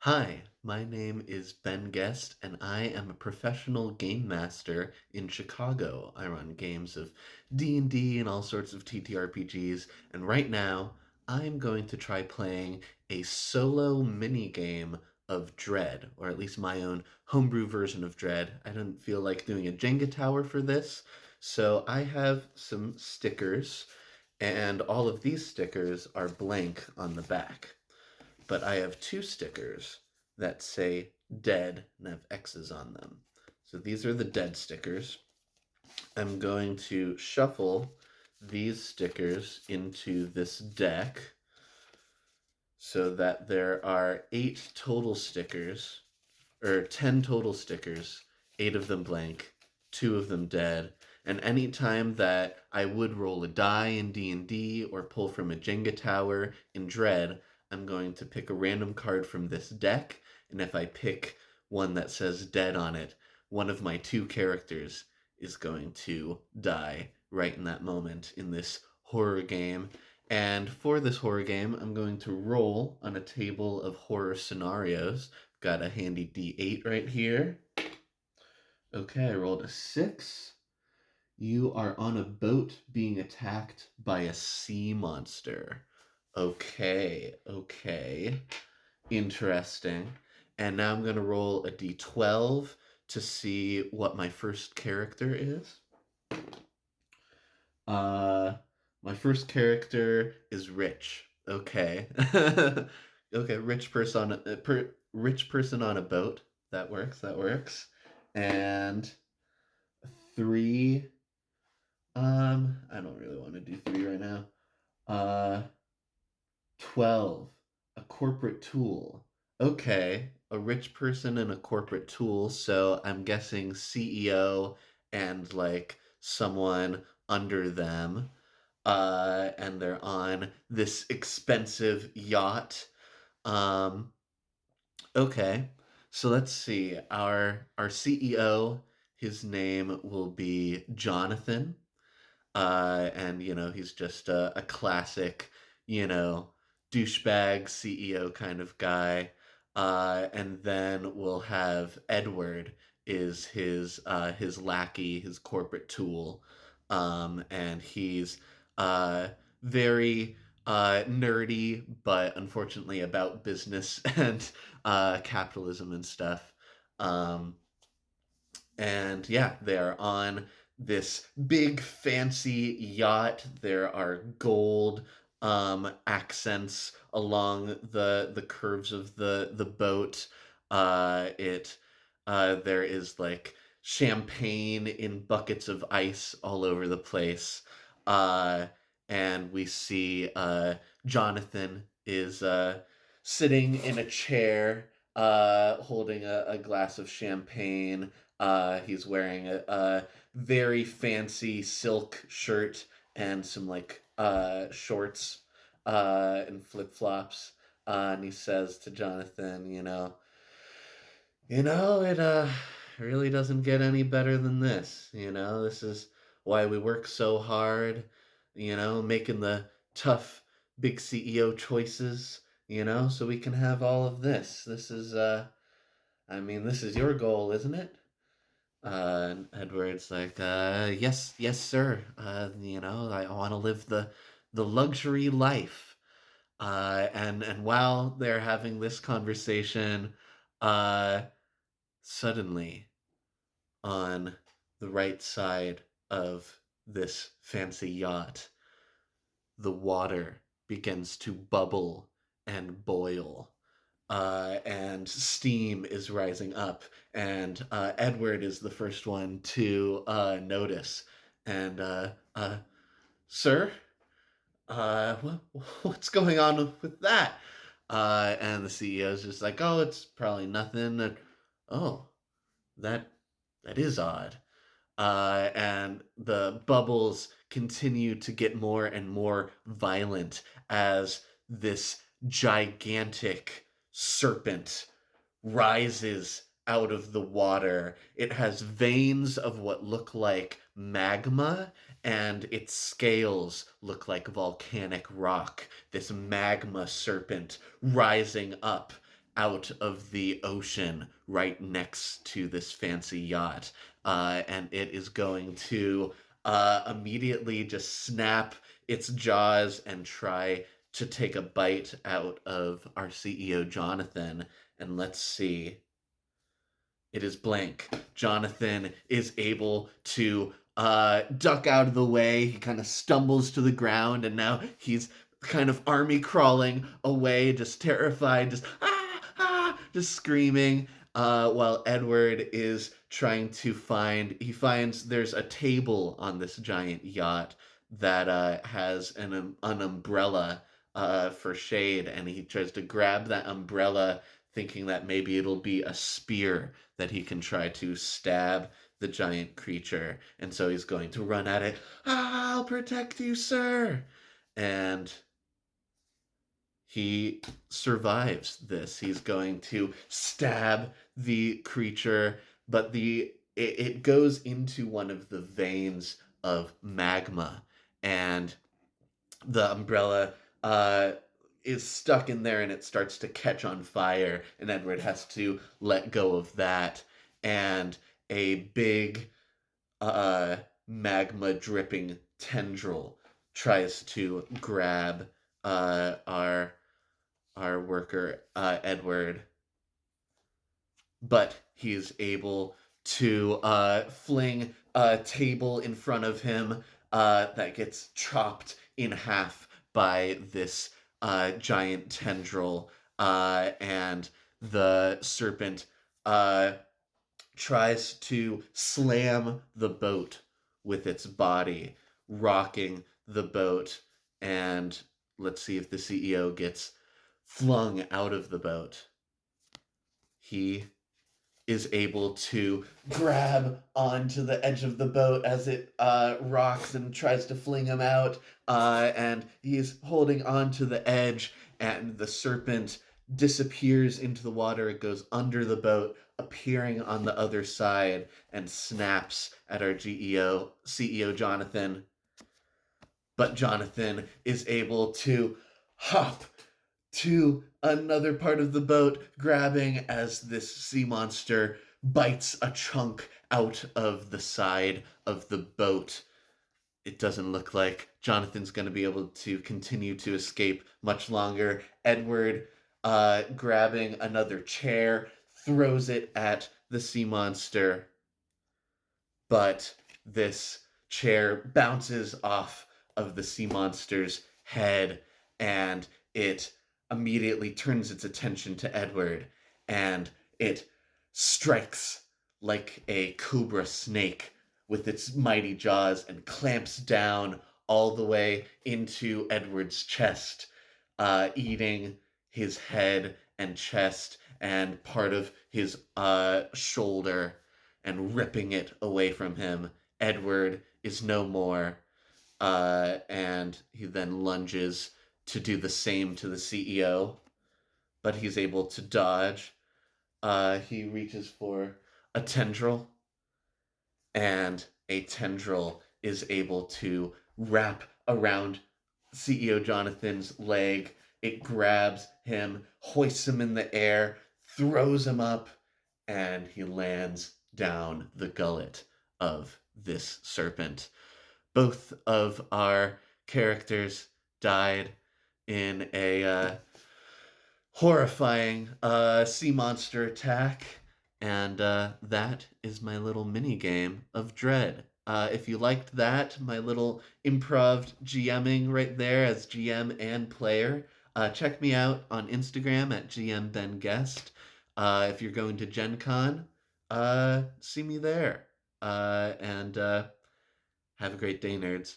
Hi, my name is Ben Guest, and I am a professional game master in Chicago. I run games of D&D and all sorts of TTRPGs, and right now I'm going to try playing a solo mini game of Dread, or at least my own homebrew version of Dread. I didn't feel like doing a Jenga tower for this, so I have some stickers, and all of these stickers are blank on the back. But I have two stickers that say dead and have X's on them. So these are the dead stickers. I'm going to shuffle these stickers into this deck so that there are 8 total stickers, or 10 total stickers, 8 of them blank, 2 of them dead. And any time that I would roll a die in D&D or pull from a Jenga tower in Dread, I'm going to pick a random card from this deck, and if I pick one that says dead on it, one of my 2 characters is going to die right in that moment in this horror game. And for this horror game, I'm going to roll on a table of horror scenarios. Got a handy D8 right here. Okay, I rolled a 6. You are on a boat being attacked by a sea monster. Okay, okay. Interesting. And now I'm going to roll a D12 to see what my first character is. Uh, my first character is Rich. Okay. Okay, rich person on a boat. That works. That works. And 3. I don't really want to do 3 right now. Uh, 12. A corporate tool. Okay, a rich person and a corporate tool. So I'm guessing CEO and like someone under them. And they're on this expensive yacht. Um, okay, so let's see. Our CEO, his name will be Jonathan, and he's just a classic, you know, douchebag CEO kind of guy. And then we'll have Edward is his lackey, his corporate tool, and he's very nerdy, but unfortunately about business and capitalism and stuff. Um, and yeah, they are on this big fancy yacht. There are gold accents along the curves of the boat. It There is like champagne in buckets of ice all over the place. Uh, and we see Jonathan is sitting in a chair, holding a glass of champagne. He's wearing a very fancy silk shirt and some like shorts and flip flops. And he says to Jonathan, it really doesn't get any better than this. This is why we work so hard. Making the tough big CEO choices. So we can have all of this. This is your goal, isn't it? And Edward's like, yes, yes, sir. I want to live the luxury life. And while they're having this conversation, uh, suddenly on the right side of this fancy yacht, the water begins to bubble and boil, and steam is rising up, and Edward is the first one to notice. And sir, what's going on with that? And the CEO is just like, oh, it's probably nothing. Oh, that that is odd. And the bubbles continue to get more and more violent as this gigantic serpent rises out of the water. It has veins of what look like magma, and its scales look like volcanic rock. This magma serpent rising up out of the ocean right next to this fancy yacht. And it is going to immediately just snap its jaws and try to take a bite out of our CEO, Johnathan. And let's see. It is blank. Johnathan is able to duck out of the way. He kind of stumbles to the ground, and now he's kind of army crawling away, just terrified, just just screaming. While Edward is trying to he finds there's a table on this giant yacht that has an umbrella for shade, and he tries to grab that umbrella, thinking that maybe it'll be a spear that he can try to stab the giant creature. And so he's going to run at it. I'll protect you, sir. And he survives this. He's going to stab the creature, but it goes into one of the veins of magma, and the umbrella is stuck in there, and it starts to catch on fire, and Edward has to let go of that, and a big magma dripping tendril tries to grab our worker Edward, but he's able to fling a table in front of him that gets chopped in half by this giant tendril, and the serpent tries to slam the boat with its body, rocking the boat. And let's see if the CEO gets flung out of the boat. He is able to grab onto the edge of the boat as it rocks and tries to fling him out. And he's holding onto the edge, and the serpent disappears into the water. It goes under the boat, appearing on the other side, and snaps at our CEO Johnathan. But Johnathan is able to hop to another part of the boat, grabbing as this sea monster bites a chunk out of the side of the boat. It doesn't look like Johnathan's going to be able to continue to escape much longer. Edward, grabbing another chair, throws it at the sea monster, but this chair bounces off of the sea monster's head, and it immediately turns its attention to Edward, and it strikes like a cobra snake with its mighty jaws and clamps down all the way into Edward's chest, eating his head and chest and part of his shoulder and ripping it away from him. Edward is no more, and he then lunges to do the same to the CEO, but he's able to dodge. He reaches for a tendril, and a tendril is able to wrap around CEO Johnathan's leg. It grabs him, hoists him in the air, throws him up, and he lands down the gullet of this serpent. Both of our characters died in a horrifying sea monster attack, and that is my little mini game of Dread. If you liked that, my little improv GMing right there as GM and player, check me out on Instagram at GMBenGuest. If you're going to Gen Con, see me there. And have a great day, nerds.